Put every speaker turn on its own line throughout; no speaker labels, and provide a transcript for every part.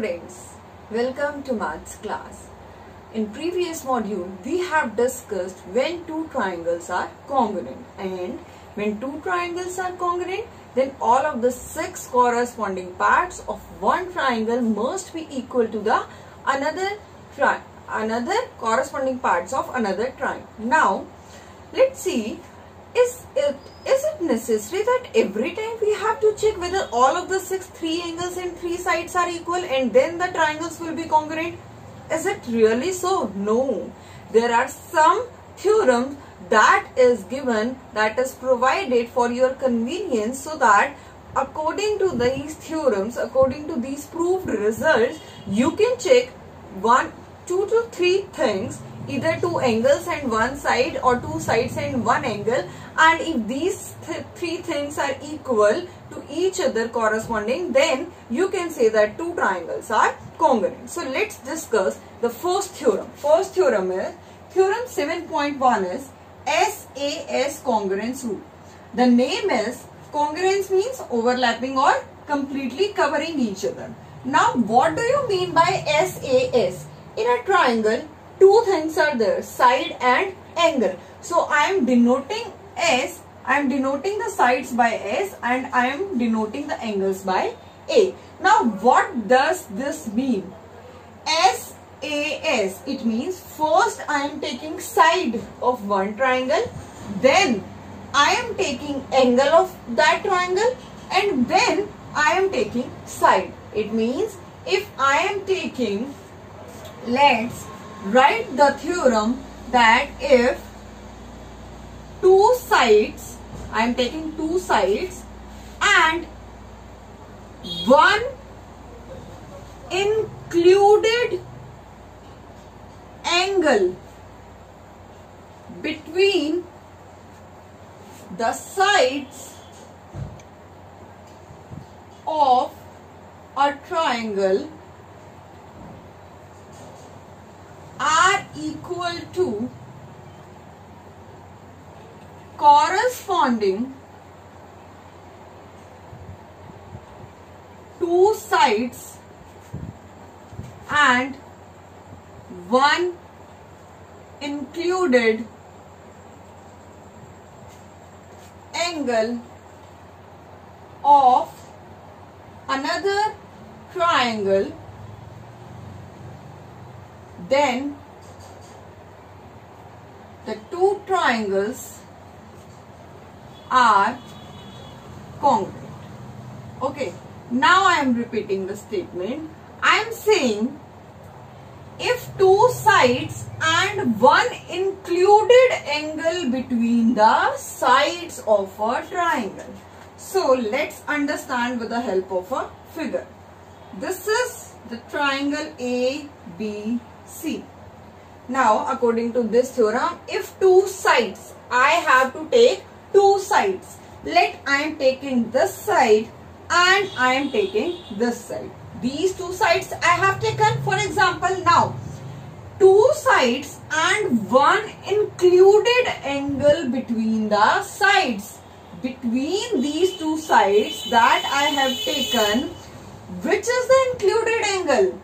students, welcome to maths class. In previous module, we have discussed when two triangles are congruent, and when two triangles are congruent, then all of the 6 corresponding parts of one triangle must be equal to the another corresponding parts of another triangle. Now, let's see, is it necessary that every time we have to check whether all of the 3 angles and 3 sides are equal and then the triangles will be congruent? Is it really so? No. There are some theorems that is given, that is provided for your convenience, so that according to these theorems, according to these proved results, you can check 2 to 3 things, either 2 angles and 1 side or 2 sides and 1 angle, and if these 3 things are equal to each other corresponding, then you can say that 2 triangles are congruent. So let's discuss the first theorem. First theorem is theorem 7.1 is SAS congruence rule. The name is congruence, means overlapping or completely covering each other. Now what do you mean by SAS? In a triangle, 2 things are there, side and angle. So I am denoting S, I am denoting the sides by S, and I am denoting the angles by A. Now what does this mean? SAS, it means first I am taking side of one triangle, then I am taking angle of that triangle, and then I am taking side. It means if I am taking, let's write the theorem that if 2 sides, I am taking 2 sides and one included angle between the sides of a triangle are equal to corresponding 2 sides and one included angle of another triangle, then the 2 triangles are congruent. Okay, now I am repeating the statement. I am saying if 2 sides and one included angle between the sides of a triangle. So let's understand with the help of a figure. This is the triangle ABC. Now according to this theorem, if 2 sides, I have to take 2 sides. I am taking this side and I am taking this side. These 2 sides I have taken. For example, now 2 sides and one included angle between the sides. Between these 2 sides that I have taken, which is the included angle?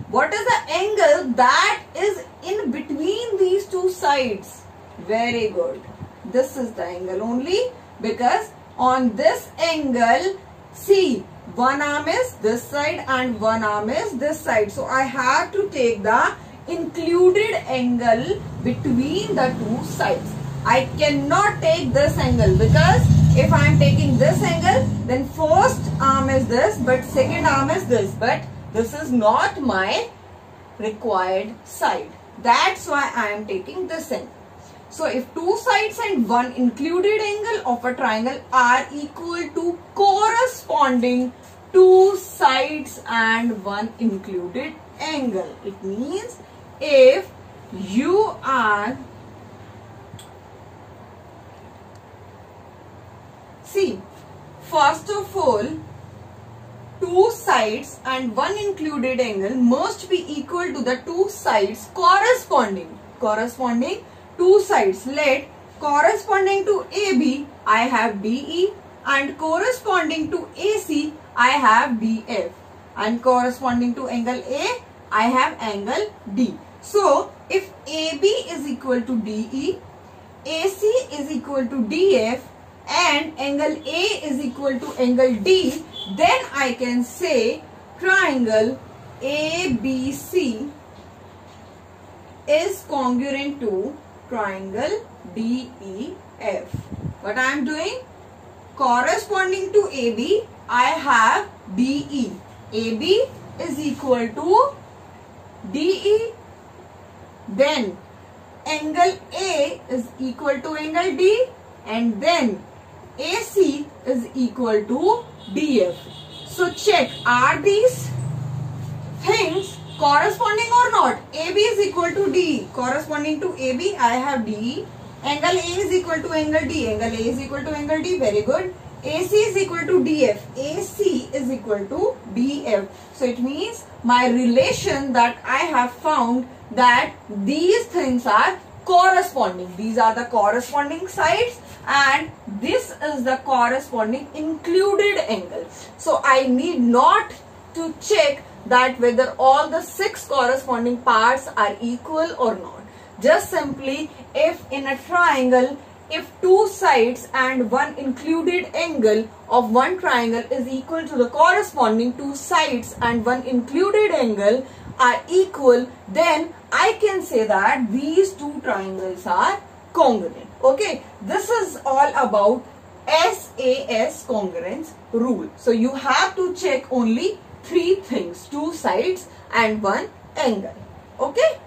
What is the angle that is in between these 2 sides? Very good. This is the angle only, because on this angle, see, one arm is this side and one arm is this side. So I have to take the included angle between the 2 sides. I cannot take this angle, because if I am taking this angle, then first arm is this, but second arm is this. But this is not my required side. That's why I am taking this angle. So if 2 sides and one included angle of a triangle are equal to corresponding 2 sides and one included angle, it means if you are, see, first of all, 2 sides and one included angle must be equal to the 2 sides corresponding 2 sides. Let corresponding to AB, I have DE, and corresponding to AC, I have BF. and corresponding to angle A, I have angle D. So, if AB is equal to DE, AC is equal to DF, and angle A is equal to angle D, then I can say triangle ABC is congruent to triangle DEF. What I am doing? Corresponding to AB, I have DE. AB is equal to DE. Then angle A is equal to angle D, and then AC is equal to DF. So check, are these things corresponding or not? AB is equal to DE. Corresponding to AB, I have DE. Angle A is equal to angle D. Angle A is equal to angle D. Very good. AC is equal to DF. AC is equal to DF. So it means my relation that I have found that these things are corresponding. These are the corresponding sides and this is the corresponding included angle. So I need not to check that whether all the 6 corresponding parts are equal or not. Just simply, if in a triangle, if 2 sides and 1 included angle of one triangle is equal to the corresponding 2 sides and 1 included angle are equal, then I can say that these 2 triangles are congruent. Okay, this is all about SAS congruence rule. So you have to check only 3 things, 2 sides and 1 angle. Okay.